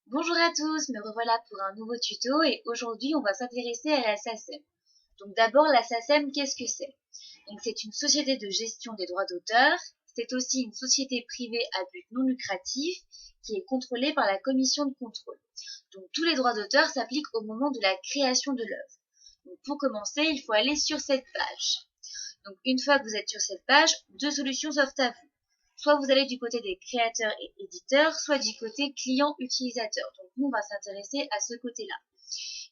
Bonjour à tous, me revoilà pour un nouveau tuto et aujourd'hui on va s'intéresser à la SACEM. Donc d'abord la SACEM, qu'est-ce que c'est? Donc c'est une société de gestion des droits d'auteur, c'est aussi une société privée à but non lucratif qui est contrôlée par la commission de contrôle. Donc tous les droits d'auteur s'appliquent au moment de la création de l'œuvre. Donc pour commencer, il faut aller sur cette page. Donc une fois que vous êtes sur cette page, deux solutions s'offrent à vous. Soit vous allez du côté des créateurs et éditeurs, soit du côté client-utilisateur. Donc nous, on va s'intéresser à ce côté-là.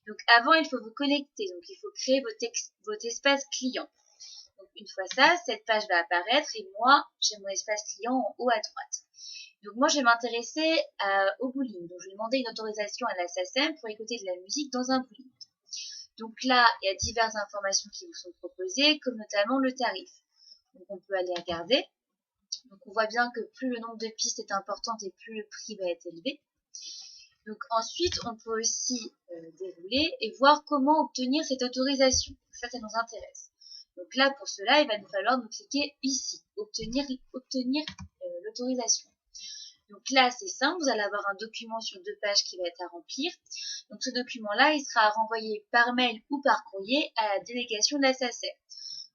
Donc avant, il faut vous connecter. Donc il faut créer votre espace client. Donc une fois ça, cette page va apparaître et moi, j'ai mon espace client en haut à droite. Donc moi, je vais m'intéresser au bowling. Donc je vais demander une autorisation à la SACEM pour écouter de la musique dans un bowling. Donc là, il y a diverses informations qui vous sont proposées, comme notamment le tarif. Donc on peut aller regarder. Donc on voit bien que plus le nombre de pistes est important et plus le prix va être élevé. Donc ensuite, on peut aussi dérouler et voir comment obtenir cette autorisation. Ça nous intéresse. Donc là, pour cela, il va nous falloir nous cliquer ici, obtenir l'autorisation. Donc là, c'est simple, vous allez avoir un document sur 2 pages qui va être à remplir. Donc ce document-là, il sera renvoyé par mail ou par courrier à la délégation de la SACEM.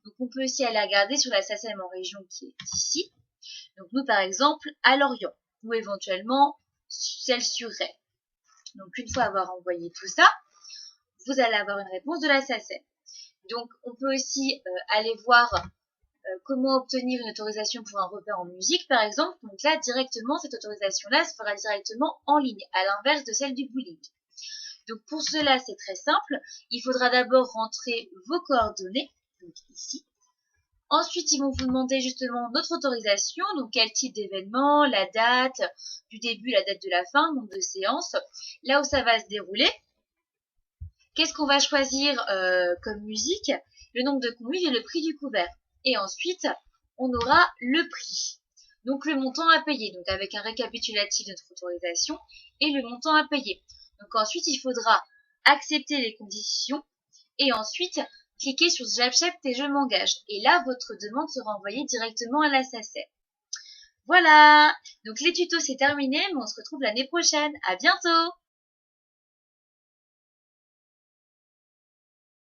Donc on peut aussi aller regarder sur la SACEM en région qui est ici. Donc nous, par exemple, à Lorient, ou éventuellement celle sur Rennes. Donc une fois avoir envoyé tout ça, vous allez avoir une réponse de la SACEM. Donc on peut aussi aller voir comment obtenir une autorisation pour un repère en musique, par exemple. Donc là, directement, cette autorisation-là se fera directement en ligne, à l'inverse de celle du bowling. Donc pour cela, c'est très simple. Il faudra d'abord rentrer vos coordonnées, donc ici. Ensuite, ils vont vous demander justement notre autorisation, donc quel type d'événement, la date du début, la date de la fin, nombre de séances, là où ça va se dérouler. Qu'est-ce qu'on va choisir comme musique, le nombre de convives et le prix du couvert. Et ensuite, on aura le prix, donc le montant à payer, donc avec un récapitulatif de notre autorisation et le montant à payer. Donc ensuite, il faudra accepter les conditions et ensuite cliquez sur j'accepte et je m'engage. Et là, votre demande sera envoyée directement à la SACEM. Voilà. Donc les tutos c'est terminé, mais on se retrouve l'année prochaine. À bientôt.